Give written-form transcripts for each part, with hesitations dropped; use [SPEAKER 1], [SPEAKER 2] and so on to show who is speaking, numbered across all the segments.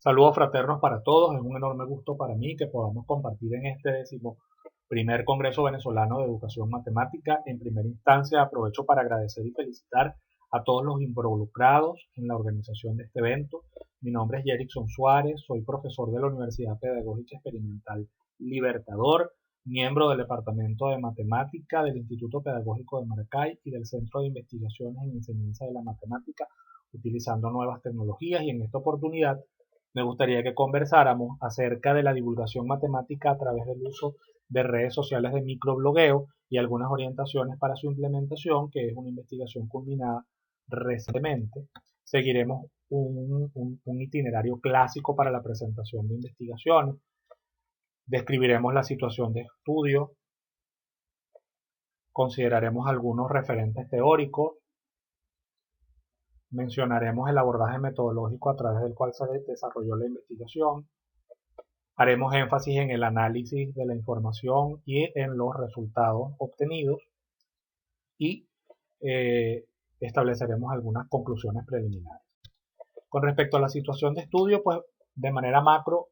[SPEAKER 1] Saludos fraternos para todos. Es un enorme gusto para mí que podamos compartir en este 11º Congreso Venezolano de Educación Matemática. En primera instancia, aprovecho para agradecer y felicitar a todos los involucrados en la organización de este evento. Mi nombre es Jerickson Suárez, soy profesor de la Universidad Pedagógica Experimental Libertador, miembro del Departamento de Matemática del Instituto Pedagógico de Maracay y del Centro de Investigaciones en Enseñanza de la Matemática, utilizando nuevas tecnologías, y en esta oportunidad me gustaría que conversáramos acerca de la divulgación matemática a través del uso de redes sociales de microblogueo y algunas orientaciones para su implementación, que es una investigación culminada recientemente. Seguiremos un itinerario clásico para la presentación de investigaciones. Describiremos la situación de estudio, consideraremos algunos referentes teóricos, mencionaremos el abordaje metodológico a través del cual se desarrolló la investigación. Haremos énfasis en el análisis de la información y en los resultados obtenidos y estableceremos algunas conclusiones preliminares. Con respecto a la situación de estudio, pues de manera macro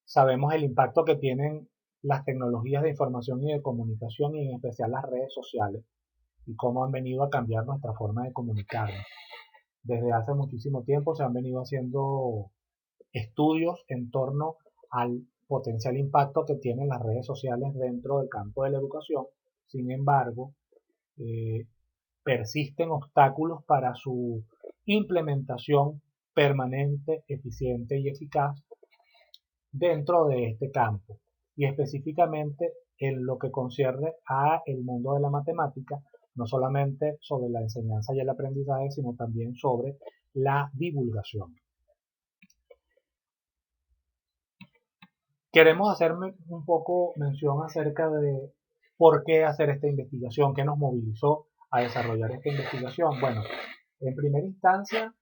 [SPEAKER 1] sabemos el impacto que tienen las tecnologías de información y de comunicación, y en especial las redes sociales, y cómo han venido a cambiar nuestra forma de comunicarnos. Desde hace muchísimo tiempo se han venido haciendo estudios en torno al potencial impacto que tienen las redes sociales dentro del campo de la educación. Sin embargo, eh, persisten obstáculos para su implementación permanente, eficiente y eficaz dentro de este campo, y específicamente en lo que concierne a el mundo de la matemática, no solamente sobre la enseñanza y el aprendizaje, sino también sobre la divulgación. Queremos hacer un poco mención acerca de por qué hacer esta investigación, qué nos movilizó a desarrollar esta investigación. Bueno, en primera instancia,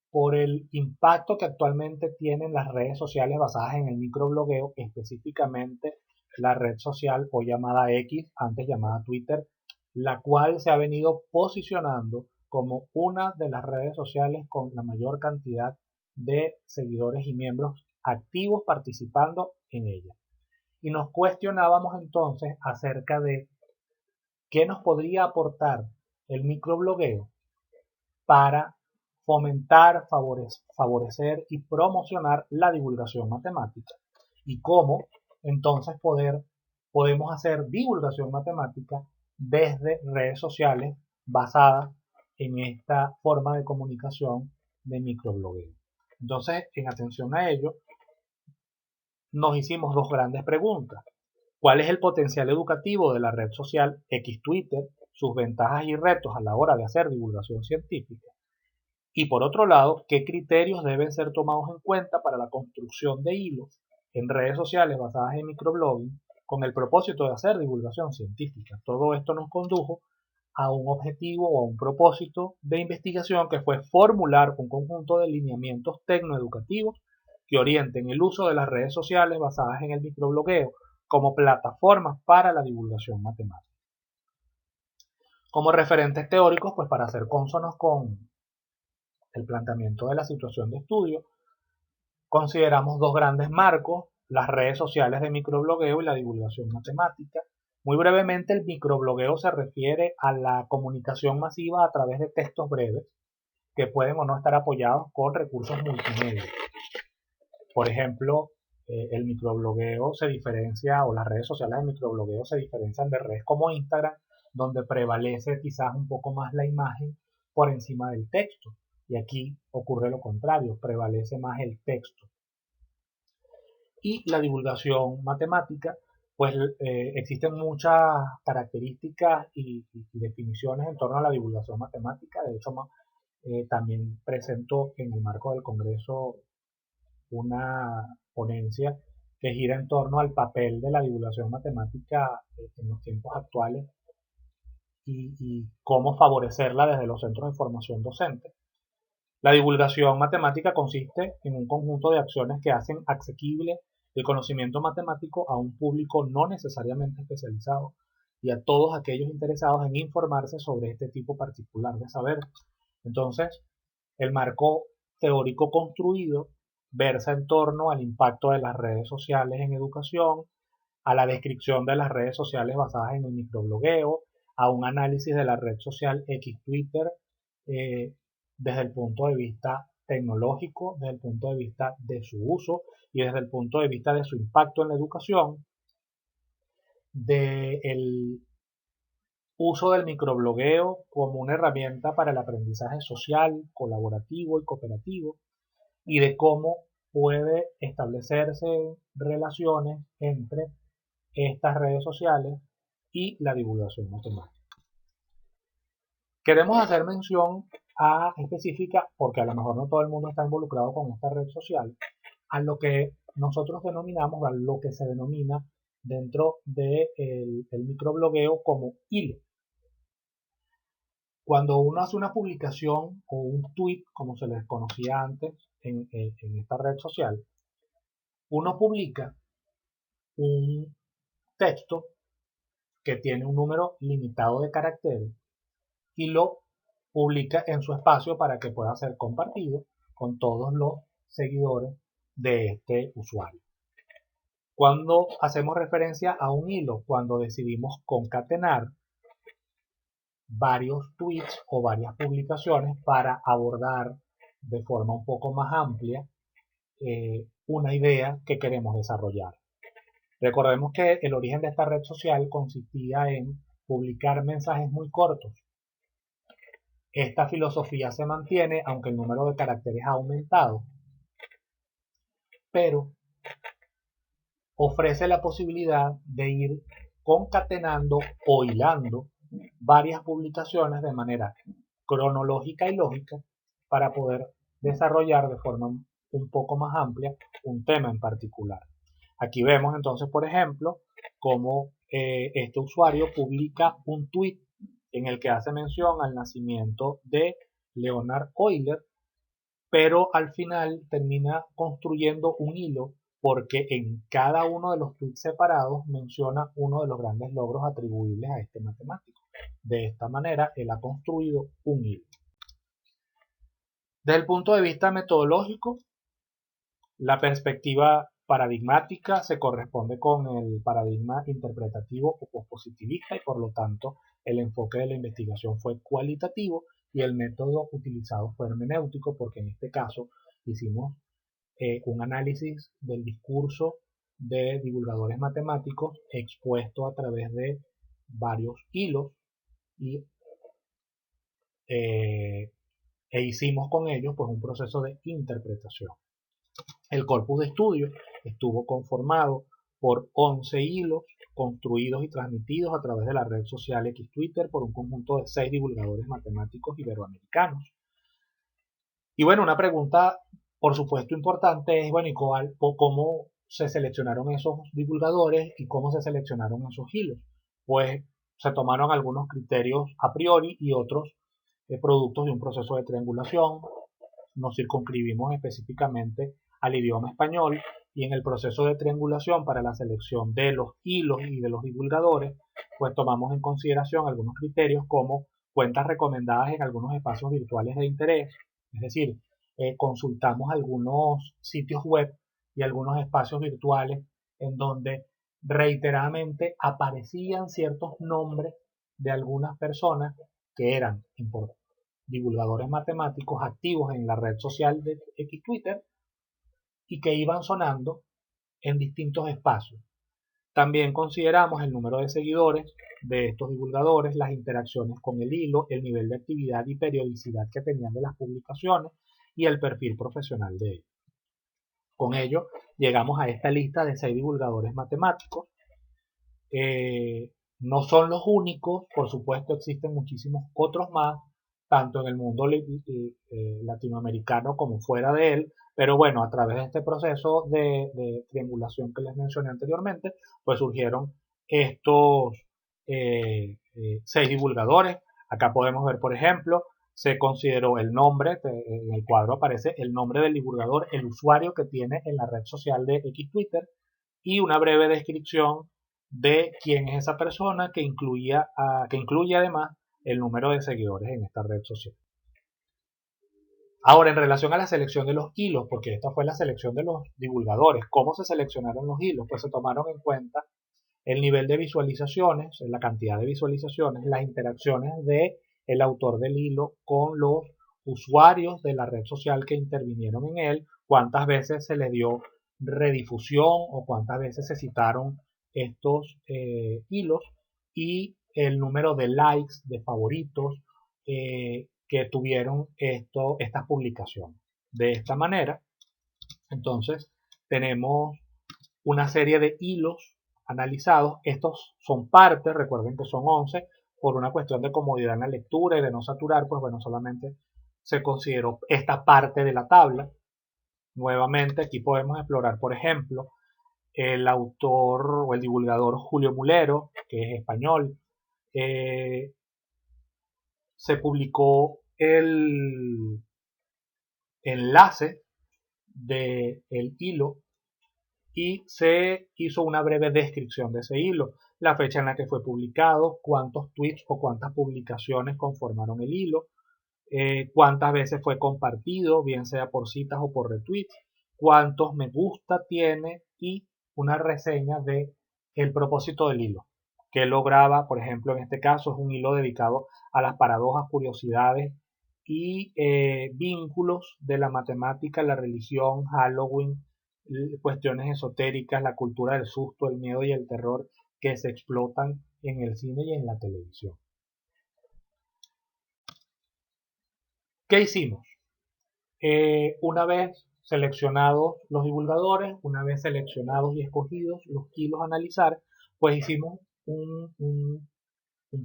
[SPEAKER 1] por el impacto que actualmente tienen las redes sociales basadas en el microblogueo, específicamente la red social hoy llamada X, antes llamada Twitter, la cual se ha venido posicionando como una de las redes sociales con la mayor cantidad de seguidores y miembros activos participando en ella. Y nos cuestionábamos entonces acerca de qué nos podría aportar el microblogueo para fomentar, favorecer y promocionar la divulgación matemática, y cómo entonces podemos hacer divulgación matemática desde redes sociales basadas en esta forma de comunicación de microblogueo. Entonces, en atención a ello, nos hicimos dos grandes preguntas. ¿Cuál es el potencial educativo de la red social X Twitter, sus ventajas y retos a la hora de hacer divulgación científica? Y por otro lado, ¿qué criterios deben ser tomados en cuenta para la construcción de hilos en redes sociales basadas en microblogging con el propósito de hacer divulgación científica? Todo esto nos condujo a un objetivo o a un propósito de investigación, que fue formular un conjunto de lineamientos tecnoeducativos que orienten el uso de las redes sociales basadas en el microblogueo como plataformas para la divulgación matemática. Como referentes teóricos, pues para ser cónsonos con el planteamiento de la situación de estudio, consideramos dos grandes marcos: las redes sociales de microblogueo y la divulgación matemática. Muy brevemente, el microblogueo se refiere a la comunicación masiva a través de textos breves que pueden o no estar apoyados con recursos multimedia. Por ejemplo, el microblogueo se diferencia, o las redes sociales de microblogueo se diferencian de redes como Instagram, donde prevalece quizás un poco más la imagen por encima del texto. Y aquí ocurre lo contrario, prevalece más el texto. Y la divulgación matemática, pues existen muchas características y definiciones en torno a la divulgación matemática. De hecho, también presentó en el marco del Congreso una ponencia que gira en torno al papel de la divulgación matemática en los tiempos actuales, y cómo favorecerla desde los centros de formación docente. La divulgación matemática consiste en un conjunto de acciones que hacen asequible el conocimiento matemático a un público no necesariamente especializado y a todos aquellos interesados en informarse sobre este tipo particular de saber. Entonces, el marco teórico construido versa en torno al impacto de las redes sociales en educación, a la descripción de las redes sociales basadas en el microblogueo, a un análisis de la red social X Twitter eh, desde el punto de vista tecnológico, desde el punto de vista de su uso y desde el punto de vista de su impacto en la educación, del uso del microblogueo como una herramienta para el aprendizaje social, colaborativo y cooperativo, y de cómo puede establecerse relaciones entre estas redes sociales y la divulgación matemática. Queremos hacer mención específica, porque a lo mejor no todo el mundo está involucrado con esta red social, a lo que nosotros denominamos, a lo que se denomina dentro del microblogueo como hilo. Cuando uno hace una publicación o un tweet, como se les conocía antes en esta red social, uno publica un texto que tiene un número limitado de caracteres y lo publica en su espacio para que pueda ser compartido con todos los seguidores de este usuario. Cuando hacemos referencia a un hilo, cuando decidimos concatenar varios tweets o varias publicaciones para abordar de forma un poco más amplia una idea que queremos desarrollar. Recordemos que el origen de esta red social consistía en publicar mensajes muy cortos. Esta filosofía se mantiene aunque el número de caracteres ha aumentado, pero ofrece la posibilidad de ir concatenando o hilando varias publicaciones de manera cronológica y lógica para poder desarrollar de forma un poco más amplia un tema en particular. Aquí vemos entonces, por ejemplo, cómo este usuario publica un tweet en el que hace mención al nacimiento de Leonard Euler, pero al final termina construyendo un hilo porque en cada uno de los tweets separados menciona uno de los grandes logros atribuibles a este matemático. De esta manera, él ha construido un hilo. Desde el punto de vista metodológico, la perspectiva paradigmática se corresponde con el paradigma interpretativo o pospositivista y por lo tanto el enfoque de la investigación fue cualitativo y el método utilizado fue hermenéutico porque en este caso hicimos un análisis del discurso de divulgadores matemáticos expuesto a través de varios hilos y e hicimos con ellos pues un proceso de interpretación. El corpus de estudio estuvo conformado por 11 hilos construidos y transmitidos a través de la red social X Twitter por un conjunto de 6 divulgadores matemáticos iberoamericanos. Y bueno, una pregunta por supuesto importante es, bueno, ¿y cómo se seleccionaron esos divulgadores y cómo se seleccionaron esos hilos? Pues se tomaron algunos criterios a priori y otros productos de un proceso de triangulación. Nos circunscribimos específicamente al idioma español y en el proceso de triangulación para la selección de los hilos y de los divulgadores, pues tomamos en consideración algunos criterios como cuentas recomendadas en algunos espacios virtuales de interés, es decir, consultamos algunos sitios web y algunos espacios virtuales en donde reiteradamente aparecían ciertos nombres de algunas personas que eran divulgadores matemáticos activos en la red social de X Twitter y que iban sonando en distintos espacios. También consideramos el número de seguidores de estos divulgadores, las interacciones con el hilo, el nivel de actividad y periodicidad que tenían de las publicaciones y el perfil profesional de ellos. Con ello llegamos a esta lista de 6 divulgadores matemáticos. No son los únicos, por supuesto existen muchísimos otros más, tanto en el mundo latinoamericano como fuera de él, pero bueno, a través de este proceso de triangulación que les mencioné anteriormente, pues surgieron estos 6 divulgadores. Acá podemos ver, por ejemplo, se consideró el nombre, en el cuadro aparece el nombre del divulgador, el usuario que tiene en la red social de X Twitter y una breve descripción de quién es esa persona que incluye además el número de seguidores en esta red social. Ahora, en relación a la selección de los hilos, porque esta fue la selección de los divulgadores, ¿cómo se seleccionaron los hilos? Pues se tomaron en cuenta el nivel de visualizaciones, la cantidad de visualizaciones, las interacciones de el autor del hilo con los usuarios de la red social que intervinieron en él, cuántas veces se le dio redifusión o cuántas veces se citaron estos hilos y el número de likes, de favoritos que tuvieron estas publicaciones. De esta manera, entonces, tenemos una serie de hilos analizados. Estos son partes, recuerden que son 11, por una cuestión de comodidad en la lectura y de no saturar, pues bueno, solamente se consideró esta parte de la tabla. Nuevamente aquí podemos explorar, por ejemplo, el autor o el divulgador Julio Mulero, que es español. Se publicó el enlace del hilo y se hizo una breve descripción de ese hilo, la fecha en la que fue publicado, cuántos tweets o cuántas publicaciones conformaron el hilo, cuántas veces fue compartido, bien sea por citas o por retweets, cuántos me gusta tiene y una reseña de el propósito del hilo, que lograba, por ejemplo, en este caso es un hilo dedicado a las paradojas, curiosidades y vínculos de la matemática, la religión, Halloween, cuestiones esotéricas, la cultura del susto, el miedo y el terror que se explotan en el cine y en la televisión. ¿Qué hicimos? Una vez seleccionados los divulgadores, una vez seleccionados y escogidos los hilos a analizar, pues hicimos un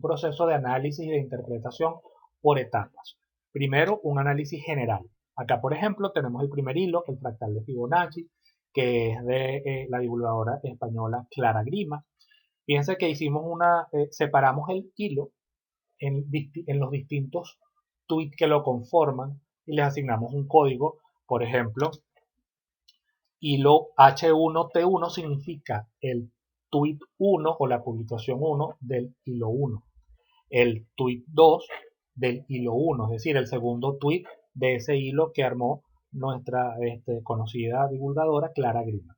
[SPEAKER 1] proceso de análisis y de interpretación por etapas. Primero, un análisis general. Acá, por ejemplo, tenemos el primer hilo, el fractal de Fibonacci, que es de la divulgadora española Clara Grima. Fíjense que separamos el hilo en los distintos tweets que lo conforman y les asignamos un código. Por ejemplo, hilo H1T1 significa el tweet 1 o la publicación 1 del hilo 1. El tweet 2 del hilo 1, es decir, el segundo tweet de ese hilo que armó nuestra conocida divulgadora Clara Grima.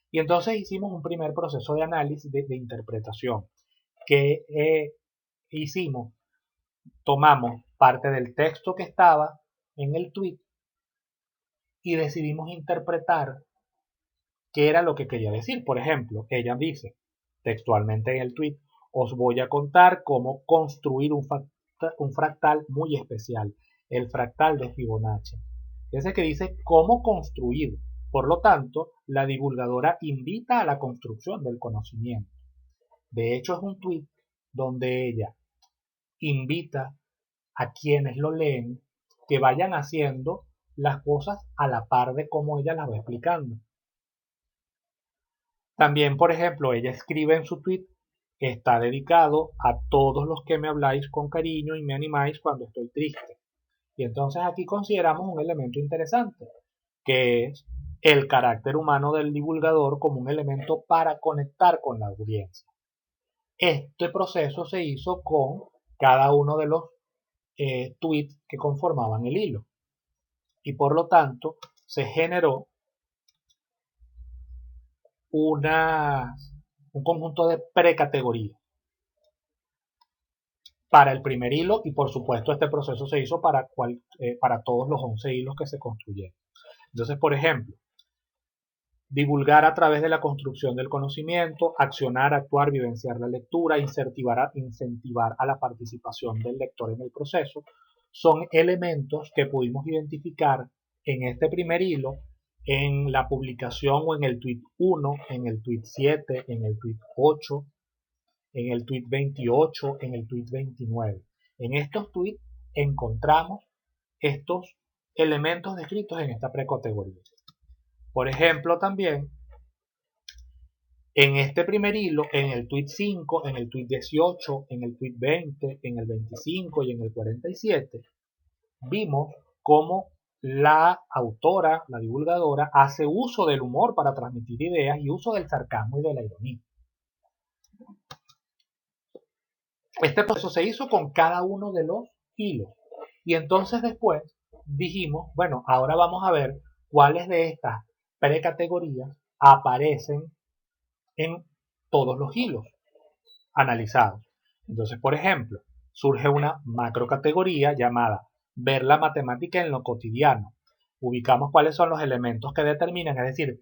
[SPEAKER 1] Y entonces hicimos un primer proceso de análisis, de interpretación, que hicimos, tomamos parte del texto que estaba en el tweet y decidimos interpretar qué era lo que quería decir. Por ejemplo, ella dice textualmente en el tweet, os voy a contar cómo construir un fractal muy especial, el fractal de Fibonacci. Ese que dice cómo construir. Por lo tanto, la divulgadora invita a la construcción del conocimiento. De hecho, es un tweet donde ella invita a quienes lo leen que vayan haciendo las cosas a la par de cómo ella las va explicando. También, por ejemplo, ella escribe en su tweet, está dedicado a todos los que me habláis con cariño y me animáis cuando estoy triste. Y entonces aquí consideramos un elemento interesante, que es el carácter humano del divulgador como un elemento para conectar con la audiencia. Este proceso se hizo con cada uno de los tweets que conformaban el hilo. Y por lo tanto, se generó un conjunto de precategorías para el primer hilo y por supuesto este proceso se hizo para todos los 11 hilos que se construyeron. Entonces, por ejemplo, divulgar a través de la construcción del conocimiento, accionar, actuar, vivenciar la lectura, incentivar a la participación del lector en el proceso, son elementos que pudimos identificar en este primer hilo, en la publicación o en el tweet 1, en el tweet 7, en el tweet 8, en el tweet 28, en el tweet 29. En estos tweets encontramos estos elementos descritos en esta precategoría. Por ejemplo, también en este primer hilo, en el tweet 5, en el tweet 18, en el tweet 20, en el 25 y en el 47, vimos cómo la autora, la divulgadora, hace uso del humor para transmitir ideas y uso del sarcasmo y de la ironía. Este proceso se hizo con cada uno de los hilos. Y entonces después dijimos, bueno, ahora vamos a ver cuáles de estas precategorías aparecen en todos los hilos analizados. Entonces, por ejemplo, surge una macrocategoría llamada ver la matemática en lo cotidiano. Ubicamos cuáles son los elementos que determinan, es decir,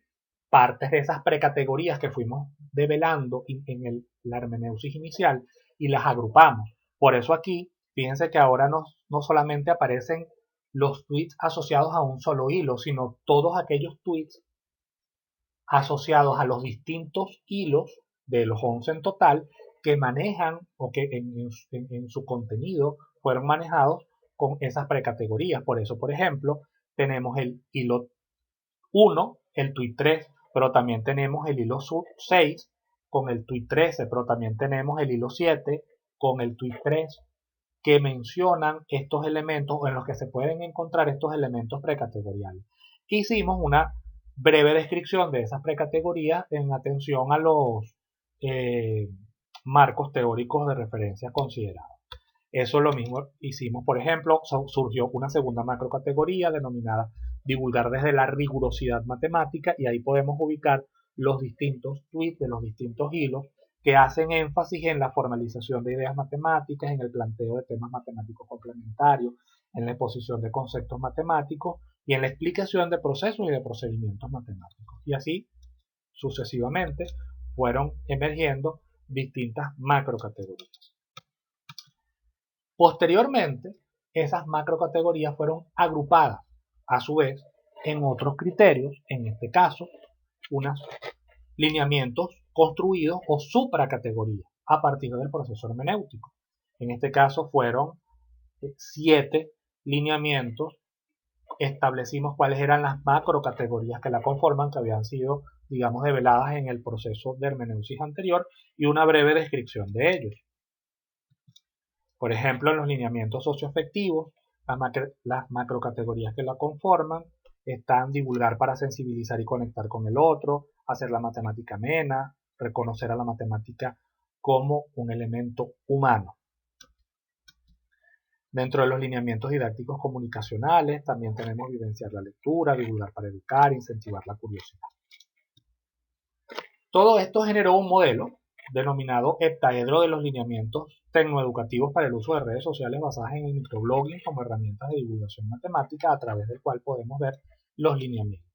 [SPEAKER 1] partes de esas precategorías que fuimos develando en la hermeneusis inicial y las agrupamos. Por eso aquí, fíjense que ahora no solamente aparecen los tweets asociados a un solo hilo, sino todos aquellos tweets asociados a los distintos hilos de los 11 en total que manejan o que en su contenido fueron manejados con esas precategorías. Por eso, por ejemplo, tenemos el hilo 1, el tweet 3, pero también tenemos el hilo 6 con el tweet 13, pero también tenemos el hilo 7 con el tweet 3, que mencionan estos elementos o en los que se pueden encontrar estos elementos precategoriales. Hicimos una breve descripción de esas precategorías en atención a los marcos teóricos de referencia considerados. Eso lo mismo hicimos, por ejemplo, surgió una segunda macrocategoría denominada divulgar desde la rigurosidad matemática y ahí podemos ubicar los distintos tweets de los distintos hilos que hacen énfasis en la formalización de ideas matemáticas, en el planteo de temas matemáticos complementarios, en la exposición de conceptos matemáticos y en la explicación de procesos y de procedimientos matemáticos. Y así sucesivamente fueron emergiendo distintas macrocategorías. Posteriormente, esas macrocategorías fueron agrupadas a su vez en otros criterios, en este caso, unos lineamientos construidos o supracategorías a partir del proceso hermenéutico. En este caso fueron 7 lineamientos. Establecimos cuáles eran las macrocategorías que la conforman, que habían sido, digamos, develadas en el proceso de hermeneusis anterior, y una breve descripción de ellos. Por ejemplo, en los lineamientos socioafectivos, las macrocategorías que la conforman están divulgar para sensibilizar y conectar con el otro, hacer la matemática amena, reconocer a la matemática como un elemento humano. Dentro de los lineamientos didácticos comunicacionales también tenemos vivenciar la lectura, divulgar para educar, incentivar la curiosidad. Todo esto generó un modelo denominado heptaedro de los lineamientos tecnoeducativos para el uso de redes sociales basadas en el microblogging como herramientas de divulgación matemática a través del cual podemos ver los lineamientos.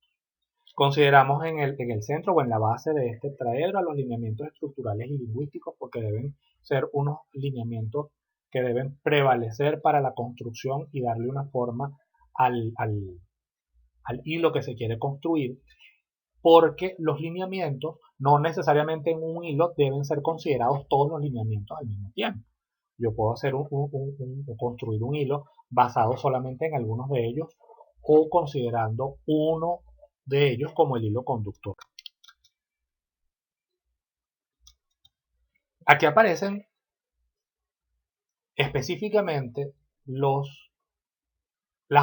[SPEAKER 1] Consideramos en el centro o en la base de este heptaedro a los lineamientos estructurales y lingüísticos porque deben ser unos lineamientos que deben prevalecer para la construcción y darle una forma al hilo que se quiere construir, porque los lineamientos no necesariamente en un hilo deben ser considerados todos los lineamientos al mismo tiempo. Yo puedo hacer construir un hilo basado solamente en algunos de ellos o considerando uno de ellos como el hilo conductor. Aquí aparecen específicamente las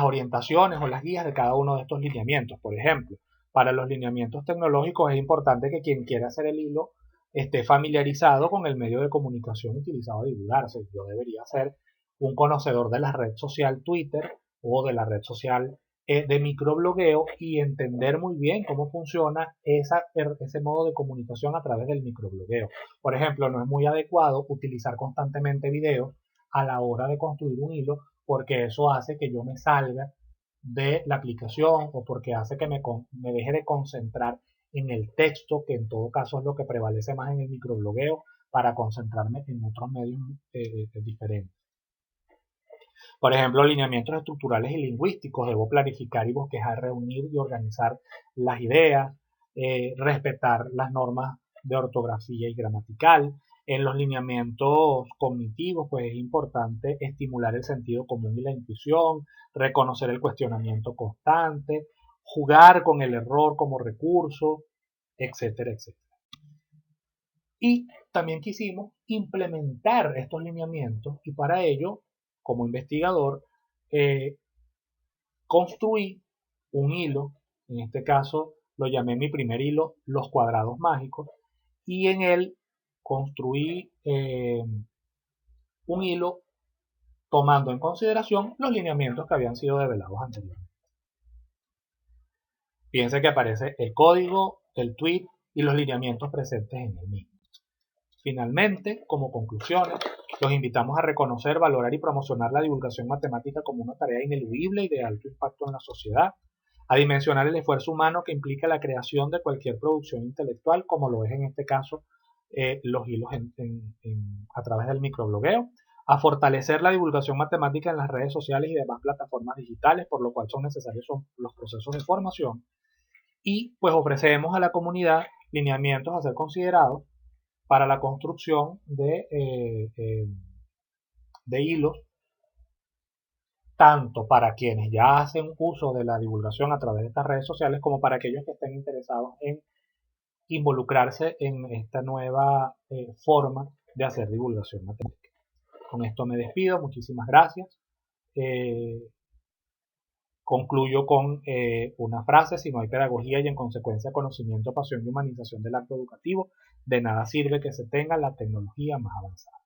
[SPEAKER 1] orientaciones o las guías de cada uno de estos lineamientos. Por ejemplo, para los lineamientos tecnológicos es importante que quien quiera hacer el hilo esté familiarizado con el medio de comunicación utilizado a divulgarse. Yo debería ser un conocedor de la red social Twitter o de la red social de microblogueo y entender muy bien cómo funciona ese modo de comunicación a través del microblogueo. Por ejemplo, no es muy adecuado utilizar constantemente videos a la hora de construir un hilo porque eso hace que yo me salga de la aplicación o porque hace que me deje de concentrar en el texto, que en todo caso es lo que prevalece más en el microblogueo, para concentrarme en otros medios diferentes. Por ejemplo, lineamientos estructurales y lingüísticos. Debo planificar y bosquejar, reunir y organizar las ideas, respetar las normas de ortografía y gramatical. En los lineamientos cognitivos, pues es importante estimular el sentido común y la intuición, reconocer el cuestionamiento constante, jugar con el error como recurso, etcétera, etcétera. Y también quisimos implementar estos lineamientos y para ello, como investigador, construí un hilo, en este caso lo llamé mi primer hilo, los cuadrados mágicos, y en él construí un hilo tomando en consideración los lineamientos que habían sido develados anteriormente. Piense que aparece el código, el tweet y los lineamientos presentes en el mismo. Finalmente, como conclusiones, los invitamos a reconocer, valorar y promocionar la divulgación matemática como una tarea ineludible y de alto impacto en la sociedad, a dimensionar el esfuerzo humano que implica la creación de cualquier producción intelectual, como lo es en este caso los hilos a través del microblogueo, a fortalecer la divulgación matemática en las redes sociales y demás plataformas digitales, por lo cual son necesarios los procesos de formación, y pues ofrecemos a la comunidad lineamientos a ser considerados para la construcción de hilos, tanto para quienes ya hacen uso de la divulgación a través de estas redes sociales, como para aquellos que estén interesados en involucrarse en esta nueva forma de hacer divulgación matemática. Con esto me despido, muchísimas gracias. Concluyo con una frase: si no hay pedagogía y en consecuencia conocimiento, pasión y humanización del acto educativo, de nada sirve que se tenga la tecnología más avanzada.